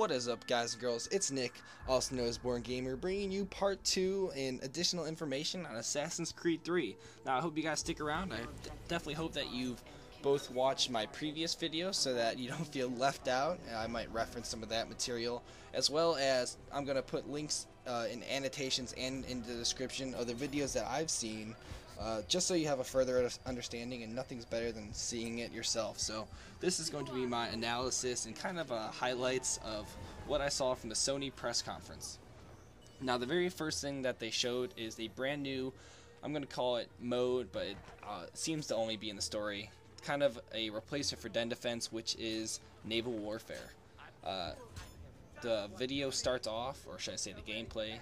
What is up, guys and girls? It's Nick, also known as Born Gamer, bringing you part 2 and additional information on Assassin's Creed 3. Now, I hope you guys stick around. I definitely hope that you've both watched my previous video so that you don't feel left out. I might reference some of that material, as well as I'm going to put links in annotations and in the description of the videos that I've seen, just so you have a further understanding, and nothing's better than seeing it yourself. So this is going to be my analysis and kind of highlights of what I saw from the SONY press conference. Now, the very first thing that they showed is a brand new, I'm going to call it mode, but it seems to only be in the story, kind of a replacement for Den Defense, which is naval warfare. The video starts off, or should I say the gameplay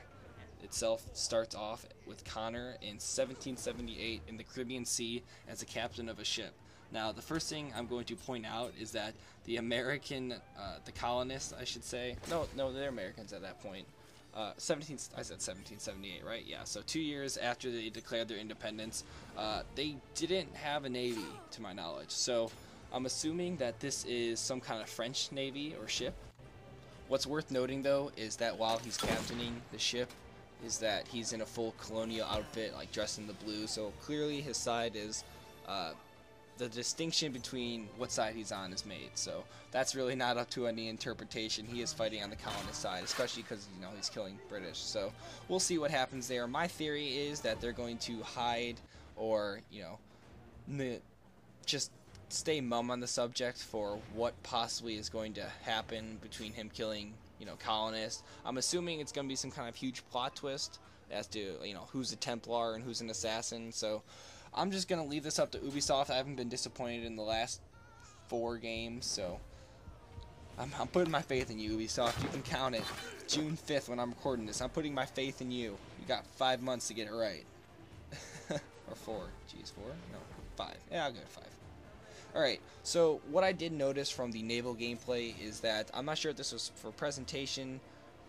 itself starts off with Connor in 1778 in the Caribbean Sea as a captain of a ship. Now, the first thing I'm going to point out is that the American, the colonists, I should say, no, they're Americans at that point. I said 1778, right? Yeah, so 2 years after they declared their independence, they didn't have a navy, to my knowledge. So I'm assuming that this is some kind of French navy or ship. What's worth noting, though, is that while he's captaining the ship, is that he's in a full colonial outfit, like dressed in the blue, so clearly his side is, the distinction between what side he's on is made, so that's really not up to any interpretation. He is fighting on the colonist side, especially because, you know, he's killing British, so we'll see what happens there. My theory is that they're going to hide, or, you know, just stay mum on the subject for what possibly is going to happen between him killing, you know, colonists. I'm assuming it's going to be some kind of huge plot twist as to, you know, who's a Templar and who's an assassin. So I'm just going to leave this up to Ubisoft. I haven't been disappointed in the last 4 games, so I'm putting my faith in you, Ubisoft. You can count it. June 5th when I'm recording this. I'm putting my faith in you. You got 5 months to get it right. Or 4. Jeez, 4? No, 5. Yeah, I'll go 5. Alright, so what I did notice from the naval gameplay is that, I'm not sure if this was for presentation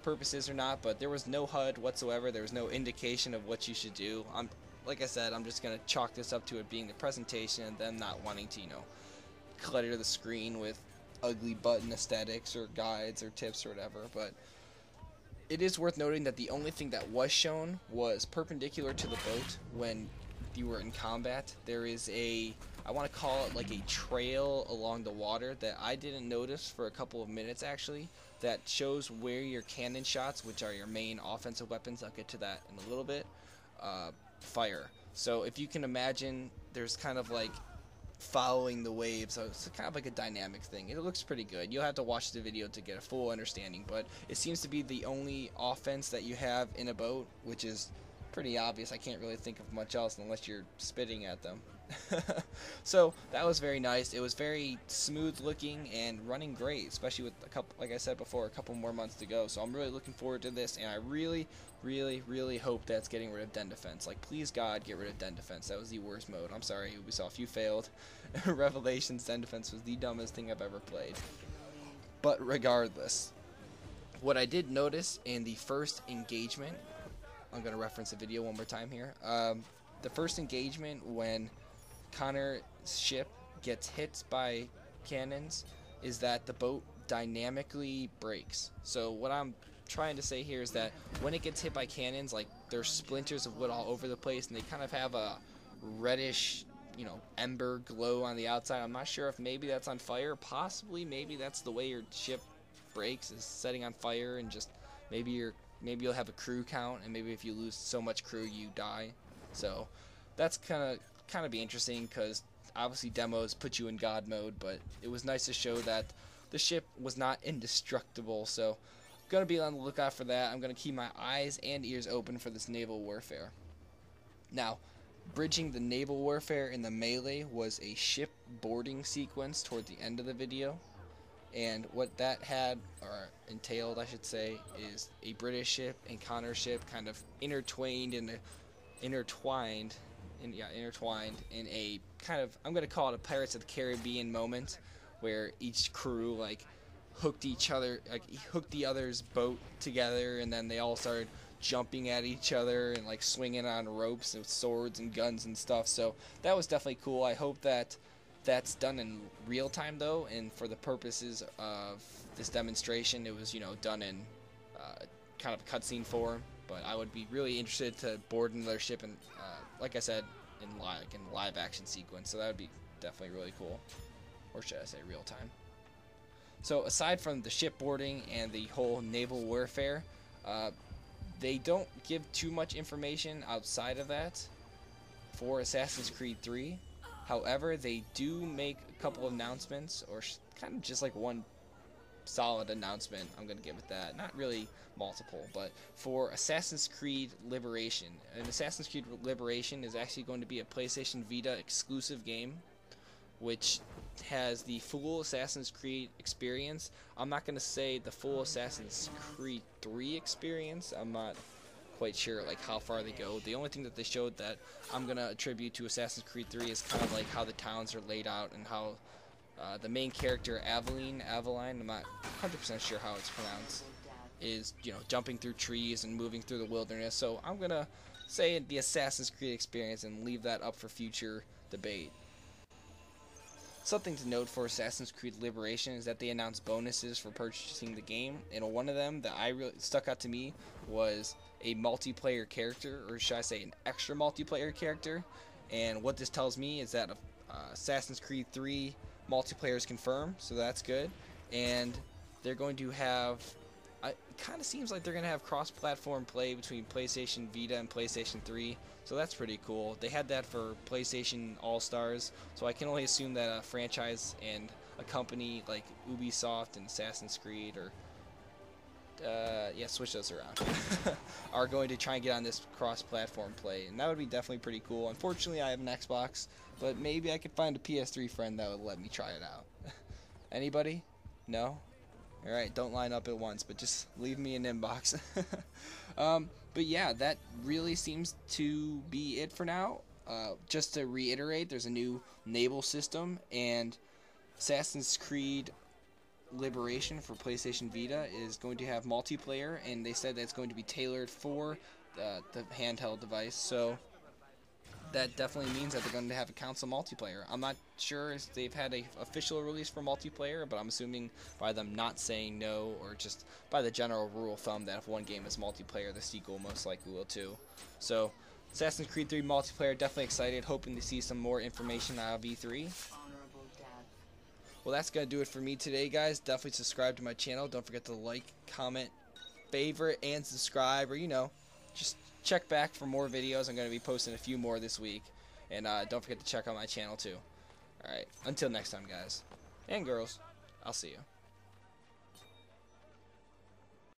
purposes or not, but there was no HUD whatsoever. There was no indication of what you should do. Like I said, I'm just going to chalk this up to it being the presentation and them not wanting to, you know, clutter the screen with ugly button aesthetics or guides or tips or whatever. But it is worth noting that the only thing that was shown was perpendicular to the boat when you were in combat. There is a, I want to call it like a trail along the water that I didn't notice for a couple of minutes actually, that shows where your cannon shots, which are your main offensive weapons, I'll get to that in a little bit, fire. So if you can imagine, there's kind of like following the waves, so it's kind of like a dynamic thing. It looks pretty good. You'll have to watch the video to get a full understanding, but it seems to be the only offense that you have in a boat, which is pretty obvious. I can't really think of much else unless you're spitting at them. So that was very nice. It was very smooth looking and running great, especially with a couple, like I said before, a couple more months to go. So I'm really looking forward to this, and I really hope that's getting rid of Den Defense. Like, please God, get rid of Den Defense. That was the worst mode. I'm sorry, Ubisoft, you failed. Revelations, Den Defense was the dumbest thing I've ever played. But regardless, what I did notice in the first engagement, I'm going to reference the video one more time here. The first engagement when Connor's ship gets hit by cannons is that the boat dynamically breaks. So what I'm trying to say here is that when it gets hit by cannons, like, there's splinters of wood all over the place, and they kind of have a reddish, you know, ember glow on the outside. I'm not sure if maybe that's on fire. Possibly, maybe that's the way your ship breaks, is setting on fire, and just maybe you'll have a crew count, and maybe if you lose so much crew, you die. So that's kind of be interesting, because obviously demos put you in God mode, but it was nice to show that the ship was not indestructible. So I'm gonna be on the lookout for that. I'm gonna keep my eyes and ears open for this naval warfare. Now, bridging the naval warfare in the melee was a ship boarding sequence toward the end of the video. And what that had, or entailed I should say, is a British ship and Connor's ship kind of intertwined in a kind of, I'm going to call it a Pirates of the Caribbean moment, where each crew like hooked the other's boat together, and then they all started jumping at each other and like swinging on ropes with swords and guns and stuff. So that was definitely cool. I hope that That's done in real time though, and for the purposes of this demonstration, it was, you know, done in kind of a cutscene form. But I would be really interested to board another ship, and like I said, in live action sequence. So that would be definitely really cool, or should I say real time. So aside from the shipboarding and the whole naval warfare, they don't give too much information outside of that for Assassin's Creed 3. However, they do make a couple of announcements, or kind of just like one solid announcement. I'm going to give it that. Not really multiple, but for Assassin's Creed Liberation. And Assassin's Creed Liberation is actually going to be a PlayStation Vita exclusive game, which has the full Assassin's Creed experience. I'm not going to say the full Assassin's Creed 3 experience. I'm not quite sure like how far they go. The only thing that they showed that I'm going to attribute to Assassin's Creed 3 is kind of like how the towns are laid out, and how the main character Aveline, I'm not 100% sure how it's pronounced, is, you know, jumping through trees and moving through the wilderness. So I'm going to say the Assassin's Creed experience and leave that up for future debate. Something to note for Assassin's Creed Liberation is that they announced bonuses for purchasing the game, and one of them that I really stuck out to me was a multiplayer character, or should I say an extra multiplayer character. And what this tells me is that Assassin's Creed 3 multiplayer is confirmed, so that's good. And they're going to have, it kind of seems like they're going to have cross-platform play between PlayStation Vita and PlayStation 3, so that's pretty cool. They had that for PlayStation All-Stars, so I can only assume that a franchise and a company like Ubisoft and Assassin's Creed, or yeah, switch those around, are going to try and get on this cross-platform play, and that would be definitely pretty cool. Unfortunately, I have an Xbox, but maybe I could find a PS3 friend that would let me try it out. Anybody? No? Alright, don't line up at once, but just leave me an inbox. But yeah, that really seems to be it for now. Just to reiterate, there's a new naval system, and Assassin's Creed Liberation for PlayStation Vita is going to have multiplayer, and they said that it's going to be tailored for the handheld device, so that definitely means that they're going to have a console multiplayer. I'm not sure if they've had an official release for multiplayer, but I'm assuming by them not saying no, or just by the general rule of thumb that if one game is multiplayer, the sequel most likely will too. So Assassin's Creed 3 multiplayer, definitely excited, hoping to see some more information out of E3. Well, that's going to do it for me today, guys. Definitely subscribe to my channel. Don't forget to like, comment, favorite, and subscribe, or, you know, just check back for more videos. I'm going to be posting a few more this week. And don't forget to check out my channel, too. Alright, until next time, guys. And girls, I'll see you.